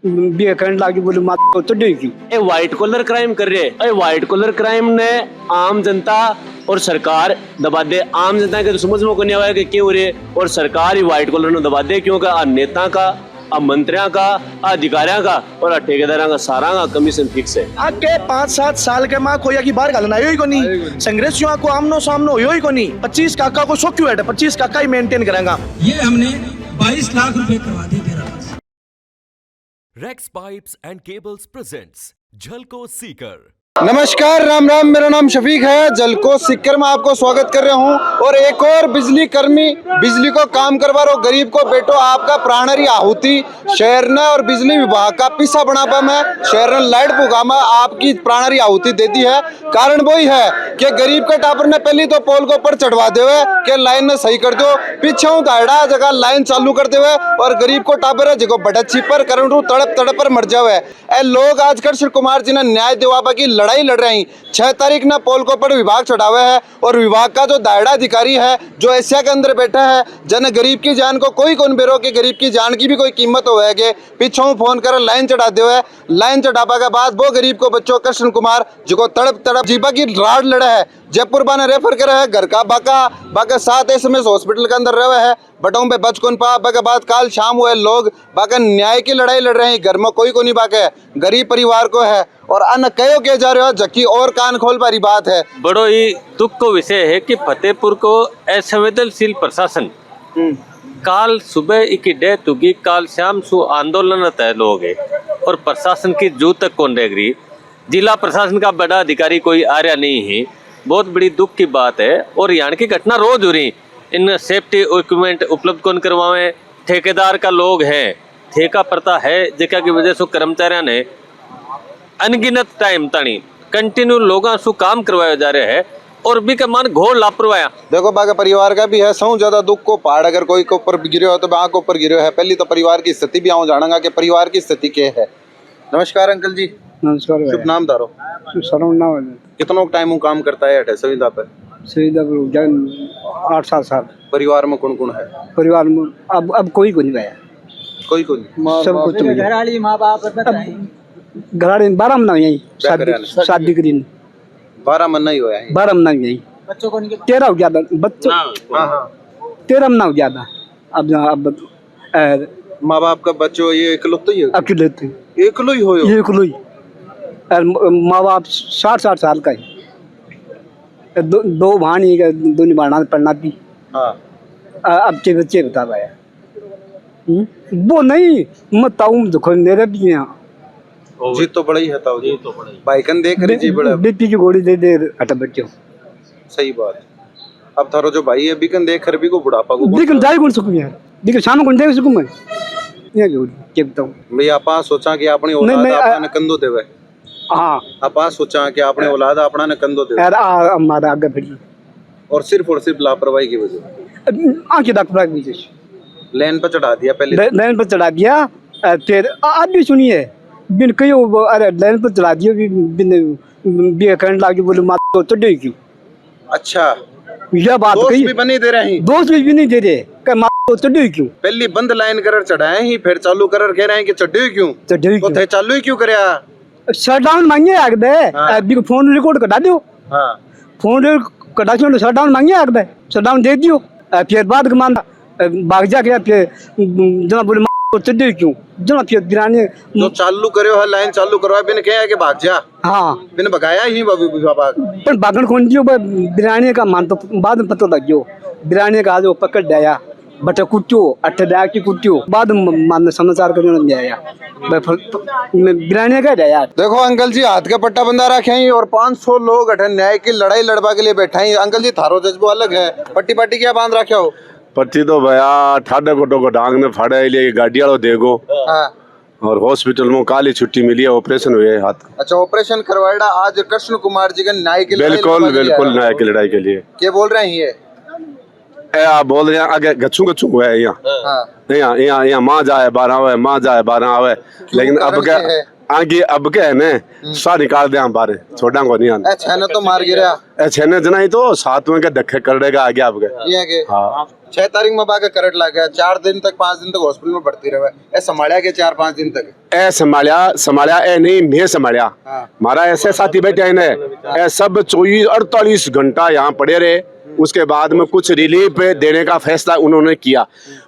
भी करंट लागी बोले माँ को चढ़ी की ये व्हाइट कॉलर क्राइम कर रहे हैं। व्हाइट कॉलर क्राइम ने आम जनता और सरकार दबा दे। आम जनता के तो समझ में को नहीं आया कि क्यों रे, और सरकार ही व्हाइट कॉलर ने दबा दे क्योंकि आ नेता का, आ मंत्रियों का, आ अधिकारियों का और आ ठेकेदारों का सारा का कमीशन फिक्स है। आगे 5-7 साल के माँ कोई की बाहर घालना यो ही को नहीं, संग्रेसियों को आमनो सामनो यो ही को नहीं। 25 काका को शो क्यों है? 25 काका ही मेंटेन करेगा। ये हमने 22 लाख रुपए करवा दी तेरा। Rex pipes and cables presents Jhalko Sikar. नमस्कार, राम राम। मेरा नाम शफीक है। जलको सिक्कर में आपको स्वागत कर रहा हूं। और एक और बिजली कर्मी बिजली को काम करवा रहा, गरीब को बेटो आपका प्राणरी आहुति शहर ने और बिजली विभाग का पिस्सा बनापा में शहर ने लाइट पुगा में आपकी प्राणरी आहुति दे दी है। कारण वही है कि गरीब के टापर ने पहली तो पोल को ऊपर चढ़वा दे हुए कि लाइन ने सही कर दो, पीछे दायड़ा जगह लाइन चालू कर दे हुए और गरीब को टापर है जगह बड़ा छिपर करंट तड़प तड़प पर मर जावे। ए लोग आज कृष्ण कुमार जी ने न्याय दिवाबा की लड़ाई लड़ रहे हैं। 6 तारीख ना पोल को पर विभाग चढ़ावे है और विभाग का जो दायरा अधिकारी है जो एशिया के अंदर बैठा है, जन गरीब की जान को कोई कौन बेरो के गरीब की जान की भी कोई कीमत हो है पीछे फोन कर लाइन चढ़ा दे हुए। लाइन चढ़ापा के बाद वो गरीब को बच्चों कृष्ण कुमार जो तड़प तड़प जीपा की राड लड़ा है, जयपुर बाने रेफर करे है, घर का बाका 7 SMS हॉस्पिटल के अंदर रहे है, बटों पे बच कौन पा। बाके बाद काल शाम हुए लोग बाका न्याय की लड़ाई लड़ रहे हैं। घर में कोई को नहीं बाके, गरीब परिवार को है और अन्न कयो के जा रहे हो जबकि और कान खोल पारी बात है। बड़ो ही दुख को विषय है कि फतेहपुर को असंवेदनशील प्रशासन काल सुबह की डेथ होगी, काल शाम सु आंदोलन तय लोग है और प्रशासन की जू तक कौन रह गई। जिला प्रशासन का बड़ा अधिकारी कोई आ रहा नहीं है, बहुत बड़ी दुख की बात है। और यहाँ की घटना रोज हो रही, इन सेफ्टी इक्विपमेंट उपलब्ध कौन करवावे। ठेकेदार का लोग है, ठेका प्रथा है जिका की वजह से कर्मचारियों ने अनगिनत टाइम तानी कंटिन्यू लोगों से काम करवाया जा रहा है और भी का मान घोर लापरवाही। देखो बाका परिवार का भी है, सौ ज्यादा दुख को पहाड़ अगर कोई के ऊपर गिरे हो तो आँख के ऊपर गिरे है। पहली तो परिवार की स्थिति भी आऊँ जानेगा कि परिवार की स्थिति क्या है। नमस्कार अंकल जी। नमस्कार। शुभ नाम दारो कितना टाइम काम करता है अठे सुविधा पे? सुविधा 8-7 साल। परिवार में कौन कौन है? परिवार में अब कोई को नहीं गया, कोई को नहीं। सब कुछ घराड़ी माँ बाप घराड़ी 12 महीना यही शादी करी 12 महीना ही हुआ है। 12 महीना यही बच्चों को 13 हो गया था बच्चों। 13 महीना हो गया था। अब माँ बाप का बच्चों ये इकलौते ही अकेले थे, एकलो ही हो ये एकलो ही। माँ बाप 60 साल का है, दो भाणी का दोनों भाणा पढ़ना थी। अब के बच्चे बता पाया वो नहीं मत दुख मेरे भी यहाँ जी तो बड़ा ही है ताऊ जी तो बड़ा ही बाइकन देख रही जी बड़ा बीपी की गोली दे दे हटा बच्चों। सही बात। अब थारो जो भाई है बीकन देख कर भी को बुढ़ापा को बीकन जाए कौन सकूं यार, बीकन शाम को देख सकूं मैं ये के बताऊं भाई आपा सोचा कि अपनी औलाद आपने कंधो देवे। हां आपा सोचा कि अपनी औलाद अपना ने कंधो देवे यार हमारा आगे फिर और सिर्फ लापरवाही की वजह आंखें डॉक्टर की वजह लाइन पर चढ़ा दिया। पहले लाइन पर चढ़ा दिया, फिर आप भी सुनिए बिन कयो अरे लाइन पर चढ़ा दिया बिन भी करंट लागी बोले माँ को चढ़े क्यों। अच्छा यह बात दोस्त कही भी नहीं दे रहे हैं, दोस्त भी नहीं दे रहे कि माँ को चढ़े क्यों। पहली बंद लाइन कर चढ़ाए ही फिर चालू कर कह रहे हैं कि चढ़े क्यों। चढ़े तो थे चालू ही क्यों करया? शटडाउन मांगे आग दे अभी फोन रिकॉर्ड कटा दो। हां फोन कटा के शटडाउन मांगे आग दे, शटडाउन दे दियो। फिर बाद के मान भाग जा के फिर जना बोले माँ चढ़े क्यों जना फिर गिराने जो चालू करो है लाइन चालू करवा बिन कहे कि भाग जा। हाँ बिन भगाया ही बाबू बाबा पर भागन कौन दियो बिराने का मान तो बाद में पता लग गयो। बिराने का जो पकड़ दिया बट कुटियो अठ दया की कुटियो बाद मान समाचार करने में आया बिराने का दिया। देखो अंकल जी हाथ का पट्टा बंधा रखे हैं और 500 लोग अठन न्याय की लड़ाई लड़वा के लिए बैठा हैं। अंकल जी थारो जज्बो अलग है, पट्टी पट्टी क्या बांध रखे हो? पट्टी तो भैया ठाडे कोटो को डांग ने फाड़े लिए गाड़ी वालों देखो। हाँ। और हॉस्पिटल में काली छुट्टी मिली है, ऑपरेशन हुए है हाथ। अच्छा ऑपरेशन करवाएड़ा आज कृष्ण कुमार जी का न्याय की लड़ाई बिल्कुल न्याय की लड़ाई के लिए। क्या बोल रहे हैं ये आप बोल रहे हैं आगे गच्छू हुआ है यहाँ यहाँ माँ जाए 12 आवे, माँ जाए 12 आवे, लेकिन अब क्या आगे अब क्या है ना सा निकाल दे बारे छोड़ा को नहीं आना तो मार गिरा छेने जना ही तो साथ में के धक्के कर देगा आगे आपके। हाँ 6 तारीख में बाका करंट लग गया, 4 दिन तक 5 दिन तक हॉस्पिटल में भर्ती रहे, ए संभालिया के 4-5 दिन तक ए संभालिया ए नहीं मैं संभालिया। हमारा ऐसे साथी बैठे हैं ए सब 48 घंटा यहाँ पड़े रहे। उसके बाद में कुछ रिलीफ देने का फैसला उन्होंने किया।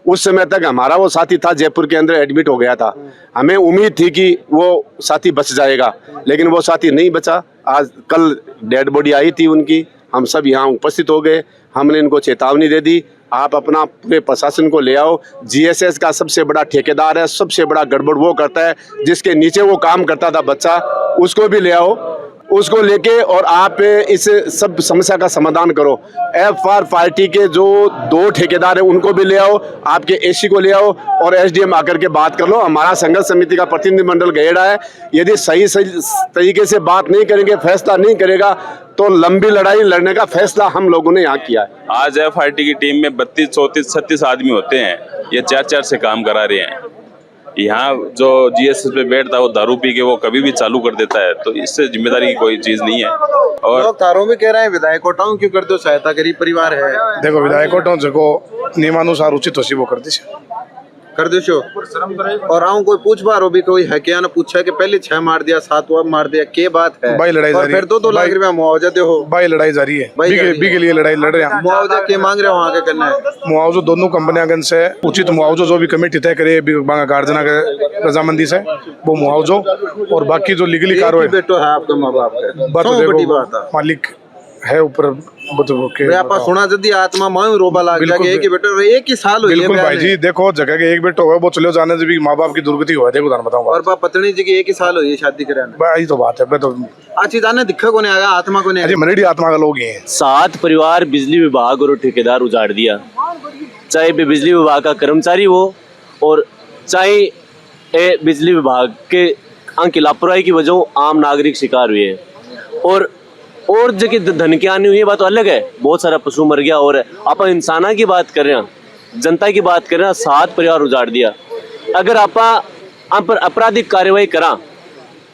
उस समय तक हमारा वो साथी था जयपुर के अंदर एडमिट हो गया था। हमें उम्मीद थी कि वो साथी बच जाएगा, लेकिन वो साथी नहीं बचा। आज कल डेड बॉडी आई थी उनकी, हम सब यहाँ उपस्थित हो गए। हमने इनको चेतावनी दे दी, आप अपना पूरे प्रशासन को ले आओ। जीएसएस का सबसे बड़ा ठेकेदार है, सबसे बड़ा गड़बड़ वो करता है, जिसके नीचे वो काम करता था बच्चा, उसको भी ले आओ। उसको लेके और आप इस सब समस्या का समाधान करो। एफआर पार्टी के जो 2 ठेकेदार हैं उनको भी ले आओ, आपके एसी को ले आओ और एसडीएम आकर के बात कर लो। हमारा संघर्ष समिति का प्रतिनिधिमंडल गएड़ा है, यदि सही तरीके से बात नहीं करेंगे, फैसला नहीं करेगा, तो लंबी लड़ाई लड़ने का फैसला हम लोगों ने यहाँ किया है। आज एफआरटी की टीम में 32, 34, 36 आदमी होते हैं, ये 4-4 से काम करा रहे हैं। यहाँ जो जीएसएस पे बैठता है वो दारू पी के वो कभी भी चालू कर देता है, तो इससे जिम्मेदारी की कोई चीज नहीं है। और लोग तारों भी कह रहे हैं विधायक कोटाओं क्यों कर दो, सहायता गरीब परिवार है। देखो विधायक कोटाओं जो नियमानुसार उचित होसी वो कर दी कर दो शो। और आऊं कोई पूछ बार हो भी कोई है क्या ना पूछा कि पहले 6 मार दिया, 7वां मार दिया, के बात है भाई लड़ाई और फिर 2-2 लाख रुपया मुआवजा दे हो भाई लड़ाई जारी है, बी के लिए लड़ाई लड़ रहे हैं। मुआवजा के मांग रहे हो, आगे करना है मुआवजा दोनों कंपनियां से उचित मुआवजा जो भी कमेटी तय करे गार्जना के रजामंदी से वो मुआवजा, और बाकी जो लीगली कार्रवाई। बेटो है आपका माँ बाप का, बड़ी बात है, मालिक है ऊपर आपा सुना जदी आत्मा मां रोबा लाग जाके कि बेटो एक ही साल हो बिल्कुल भाई जी। देखो जगह के एक बेटो हुआ वो चले जाने से भी माँ बाप की दुर्गति हुआ। देखो मैं बताऊं, और बाप पत्नी जी की एक ही साल हुई शादी कराने, भाई तो बात है। तो आज जाने दिखा को नहीं आया, आत्मा को नहीं आया, मरेडी आत्मा का लोग ही हैं। 7 परिवार बिजली विभाग और ठेकेदार उजाड़ दिया, चाहे बिजली विभाग का कर्मचारी हो और चाहे बिजली विभाग के की लापरवाही की वजह आम नागरिक शिकार हुए हैं। और जगह धन की आनी हुई है बात तो अलग है, बहुत सारा पशु मर गया। और आप इंसाना की बात कर रहे हैं, जनता की बात कर रहे हैं, 7 परिवार उजाड़ दिया। अगर आप पर आपराधिक कार्यवाही करा,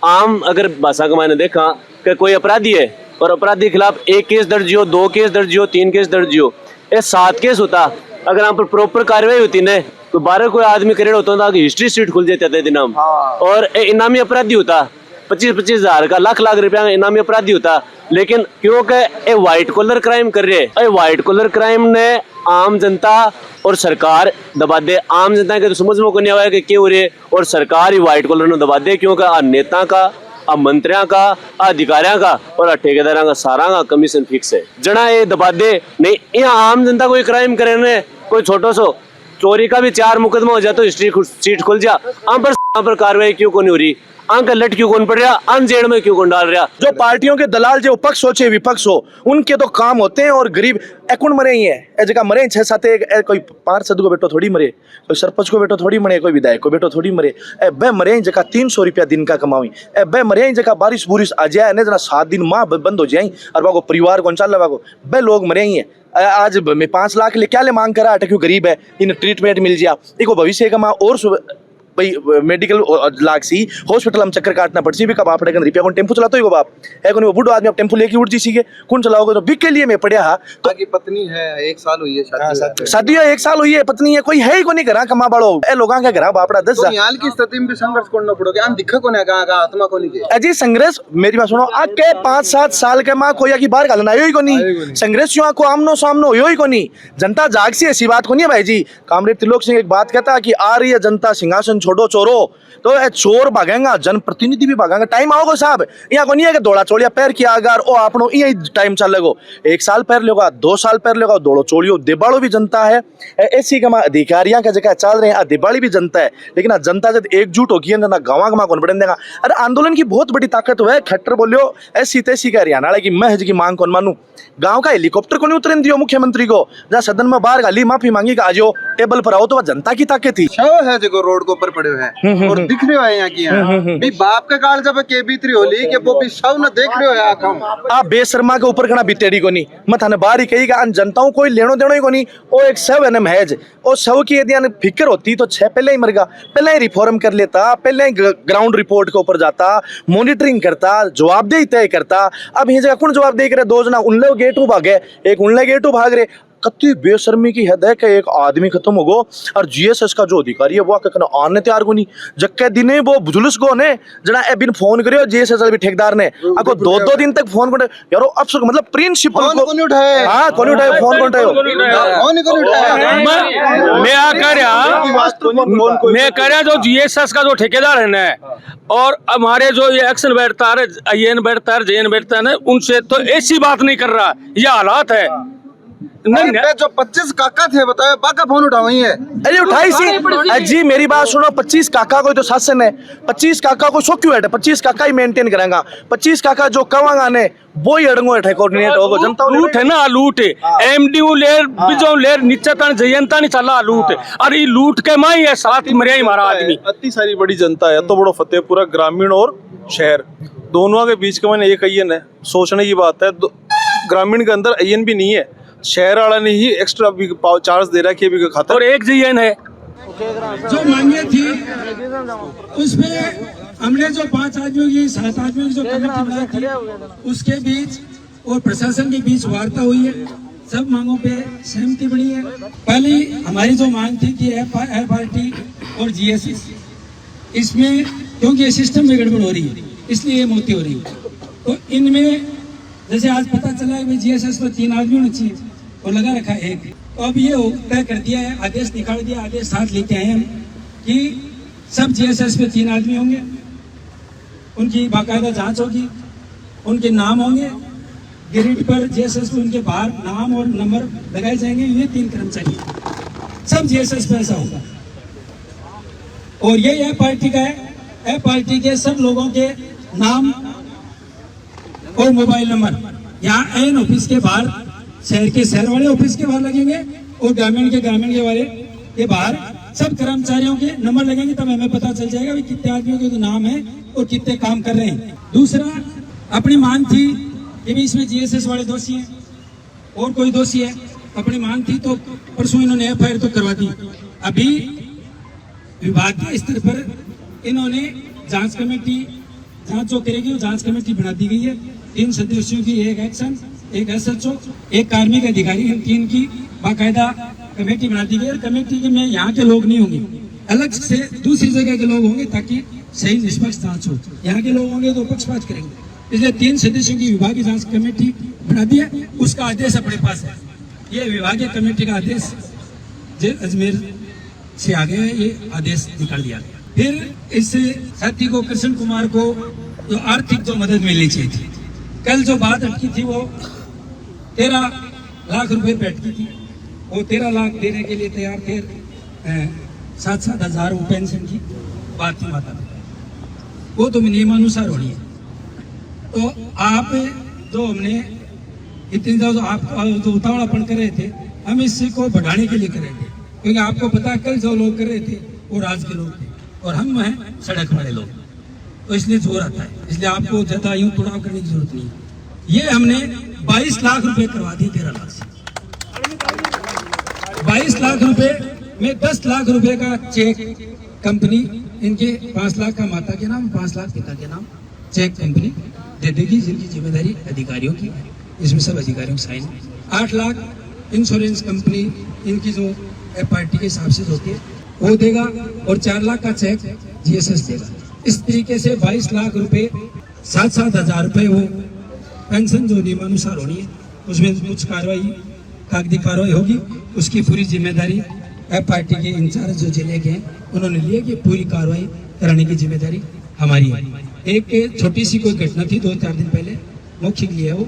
आम अगर भाषा का मैंने देखा कि कोई अपराधी है और अपराधी के खिलाफ 1 केस दर्ज हो, 2 केस दर्ज हो, 3 केस दर्ज हो, ये 7 केस होता। अगर आप पर प्रॉपर कार्यवाही होती न तो 12 कोई आदमी करेड़ होता था कि हिस्ट्री सीट खुल जाते थे दिन हम। और इनामी अपराधी होता 25-25 हजार का, लाख रुपया का इनामी अपराधी होता। लेकिन क्योंकि ये व्हाइट कॉलर क्राइम कर रहे हैं, व्हाइट कॉलर क्राइम ने आम जनता और सरकार दबा दे। आम जनता के तो समझ में को नहीं आया कि क्यों हो रहे, और सरकार ही व्हाइट कॉलर ने दबा दे, क्योंकि नेता का, मंत्रियों का, अधिकारियों का और ठेकेदारों का सारा का कमीशन फिक्स है। जना ये दबा दे नहीं, यहाँ आम जनता कोई क्राइम करे न, कोई छोटो सो चोरी का भी 4 मुकदमा हो जाए तो हिस्ट्री सीट खुल जा। आम पर कार्रवाई क्यों को नहीं हो रही, आंका लट क्यों कौन पड़ रहा, अनजेड़ में क्यों कौन डाल रहा। जो पार्टियों के दलाल जो पक्ष हो चाहे विपक्ष हो, उनके तो काम होते हैं। और गरीब अकुन मरे ही है, ए जगह मरे 6-7 कोई पार्षद को बेटो थोड़ी मरे, कोई सरपंच को बेटो थोड़ी मरे, कोई विधायक को बेटो थोड़ी मरे। ए बे मरे जगह 300 रुपया दिन का कमावी, ए बे मरे जगह बारिश बुरिश आ जाए ना, जना 7 दिन माँ बंद हो जाए और वाको परिवार कौन चल रहा, बे लोग मरे ही है। आज मैं 5 लाख ले क्या ले मांग करा, क्यों गरीब है, इन ट्रीटमेंट मिल जाए, इनको भविष्य का माँ और भाई मेडिकल लाग सी हॉस्पिटल हम चक्कर काटना पड़ सी भी कब आप रुपया कौन टेम्पो चलाते हो बाप है कौन वो बूढ़ो आदमी आप टेम्पो लेके उठ जी सीखे कौन चलाओगे, तो बिक के लिए मैं पढ़िया हा। तो की पत्नी है 1 साल हुई है शादी है 1 साल हुई है, पत्नी है, कोई है ही को नहीं करा कमा बड़ो ए लोगों का घर बापड़ा 10 हाल की स्थिति में भी संघर्ष करना पड़ोगे, हम दिखा को नहीं कहा आत्मा को नहीं अजी संघर्ष। मेरी बात सुनो, आके 5-7 साल के माँ कोई की बाहर घालना ही को नहीं, संघर्ष को आमनो सामनो हो ही को नहीं, जनता जाग सी ऐसी बात को नहीं है भाई जी। कामरेड त्रिलोक सिंह एक बात कहता कि आ रही है जनता सिंहासन छोड़ो चोरो, तो चोर भागेगा जनप्रतिनिधि भी भागेगा। टाइम आओगे साहब, यहाँ को नहीं है कि दौड़ा चोड़िया पैर किया अगर ओ आपनो यही टाइम चल लगो, 1 साल पैर लेगा, 2 साल पैर लेगा, दौड़ो चोड़ियो दिबाड़ो भी जनता है। ऐसी का अधिकारियों का जगह चल रहे हैं, दिबाड़ी भी जनता है, लेकिन जनता जब एकजुट होगी है ना गाँव का कौन बढ़ने देगा। अरे आंदोलन की बहुत बड़ी ताकत है, खट्टर बोलियो ऐसी तैसी का हरियाणा की महज की मांग कौन मानू, गाँव का हेलीकॉप्टर को नहीं उतरने दियो मुख्यमंत्री को, जहाँ सदन में बाहर गाली माफी मांगी का आज टेबल पर आओ, तो वह जनता की ताकत थी है जो रोड के ऊपर पड़े हैं और दिख रहे हो यहाँ की भी बाप का काल जब के बीतरी होली के वो भी सब न देख रहे हो यहाँ आप बेशर्मा के ऊपर खड़ा बीतेड़ी को नहीं मत हने बाहर ही कही का जनताओं कोई लेनो देनो ही को नहीं। ओ एक सब है ना महज और सब की यदि फिक्र होती तो 6 पहले ही मर गया, पहले ही रिफॉर्म कर लेता, पहले ही ग्राउंड रिपोर्ट के ऊपर जाता, मॉनिटरिंग करता, जवाबदेही तय करता। अब ये जगह कौन जवाब दे रहे, 2 जना उन लोग गेटू भागे, एक उन लोग गेटू भाग रहे, कत्ती बेशर्मी की हद है कि एक आदमी खत्म हो गो और जीएसएस का जो अधिकारी है वो आके कहना आने तैयार को नहीं जक्के दिन वो जुलूस को ने जना ए बिन फोन करियो जीएसएस भी ठेकेदार ने आको 2-2 दिन तक फोन को यारो अफसर मतलब प्रिंसिपल फोन को नहीं उठाए। हां कौन उठाए फोन कौन उठाए कौन नहीं उठाया। मैं कह रहा जो जीएसएस का जो ठेकेदार है ना और हमारे जो ये एक्शन बैठता है आईएन बैठता है जेएन बैठता है ना उनसे तो ऐसी बात नहीं कर रहा, ये हालात है। अरे जो 25 काका थे बताओ बाका फोन उठा वही है। अरे उठाई सी जी मेरी बात सुनो 25 काका को तो शासन है 25 काका को शो क्यों है 25 काका ही मेंटेन करेगा 25 काका जो कवांगा ने वो ही अड़ंगो है कोऑर्डिनेट होगो जनता लूट है ना लूट एमडीयू लेर बिजो लेर नीचे तन जयंता नहीं चला लूट और ये लूट के माई है साथ ही मरिया ही मारा आदमी। इतनी सारी बड़ी जनता है तो बड़ो फतेहपुरा ग्रामीण और शहर दोनों के बीच का मैंने एक अयन है सोचने की बात है। ग्रामीण के अंदर अयन भी नहीं है, शहर वाला ने ही एक्स्ट्रा भी चार्ज दे रहा है कि खाता और एक जीएन है जो मांगे थी उसमें हमने जो 5 आदमियों की 7 आदमियों की जो कमेटी बनाई थी उसके बीच और प्रशासन के बीच वार्ता हुई है, सब मांगों पे सहमति बनी है। पहली हमारी जो मांग थी कि एफआरटी और जीएसएस इसमें क्योंकि सिस्टम में गड़बड़ हो रही है इसलिए ये मोती हो रही है, तो इनमें जैसे आज पता चला है जीएसएस तो 3 आदमी होना चाहिए और लगा रखा है 1, तो अब ये तय कर दिया है, आदेश निकाल दिया, आदेश साथ लेके आए हम कि सब जीएसएस पे 3 आदमी होंगे, उनकी बाकायदा जांच होगी, उनके नाम होंगे ग्रिड पर जीएसएस पे उनके बाहर नाम और नंबर लगाए जाएंगे, ये 3 कर्मचारी सब जीएसएस पे ऐसा होगा। और ये एफआरटी का है, एफआरटी के सब लोगों के नाम और मोबाइल नंबर यहाँ एन ऑफिस के बाहर शहर के शहर वाले ऑफिस के बाहर लगेंगे और ग्रामीण के वाले के बाहर सब कर्मचारियों के नंबर लगेंगे, तब हमें पता चल जाएगा कितने आदमियों के तो नाम है और कितने काम कर रहे हैं। दूसरा अपनी मांग थी कि भी इसमें जीएसएस वाले दोषी हैं और कोई दोषी है, अपनी मांग थी तो परसों इन्होंने एफआईआर तो करवा दी। अभी विभाग के स्तर पर इन्होंने जांच कमेटी जांच जो करेगी वो जांच कमेटी बना दी गई है, 3 सदस्यों की, एक एक्शन, एक एसएचओ, एक कार्मिक अधिकारी, इन 3 की बाकायदा कमेटी बना दी गई है। कमेटी के में यहाँ के लोग नहीं होंगे, अलग से दूसरी जगह के लोग होंगे ताकि सही निष्पक्ष जांच हो। यहाँ के लोग होंगे तो पक्षपात करेंगे, इसलिए 3 सदस्यों की विभागीय जांच कमेटी बना दी है। उसका आदेश अपने पास है, ये विभागीय कमेटी का आदेश अजमेर से आ गया है, ये आदेश निकाल दिया गया। फिर इस साथी को कृष्ण कुमार को जो आर्थिक जो मदद मिलनी चाहिए थी, कल जो बात अटकी थी वो 13 लाख रुपए पे अटकी थी, वो 13 लाख देने के लिए तैयार थे, 7-7 हजार वो पेंशन की बात थी माता, वो तो नियमानुसार होनी है। तो आप जो हमने इतनी जो आप जो उतावलापन कर रहे थे, हम इसी को बढ़ाने के लिए कर रहे थे, क्योंकि आपको पता कल जो लोग कर रहे थे वो राज के लोग थे और हम हैं सड़क वाले लोग, तो इसलिए जोर आता है, इसलिए आपको ज्यादा यूं तुड़ाव करने की जरूरत नहीं है। ये हमने 22 लाख रुपए करवा दिए 13 लाख से, 22 लाख रुपए में 10 लाख रुपए का चेक कंपनी इनके 5 लाख का माता के नाम, 5 लाख पिता के नाम चेक कंपनी दे देगी, जिनकी जिम्मेदारी अधिकारियों की, इसमें सब अधिकारियों की साइन। 8 लाख इंश्योरेंस कंपनी इनकी जो एफआरटी के हिसाब से होती है वो देगा और 4 लाख का चेक जीएसएस देगा। इस तरीके से 22 लाख रुपए 7-7 हजार रुपए वो पेंशन जो नियमानुसार होनी है उसमें कुछ कार्रवाई कागजी कार्रवाई होगी, उसकी पूरी जिम्मेदारी एफआरटी के इंचार्ज जो जिले के हैं उन्होंने लिए कि पूरी कार्रवाई कराने की जिम्मेदारी हमारी है। एक छोटी सी कोई घटना थी 2-4 दिन पहले, मुख्य के लिए वो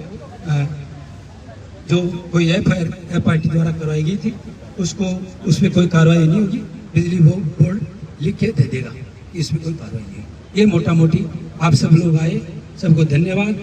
जो कोई एफआरटी द्वारा करवाई गई थी उसको उसमें कोई कार्रवाई नहीं होगी, बिजली बोर्ड लिख के दे देगा, इसमें कोई कार्रवाई नहीं है। ये मोटा मोटी आप सब लोग आए, सबको धन्यवाद।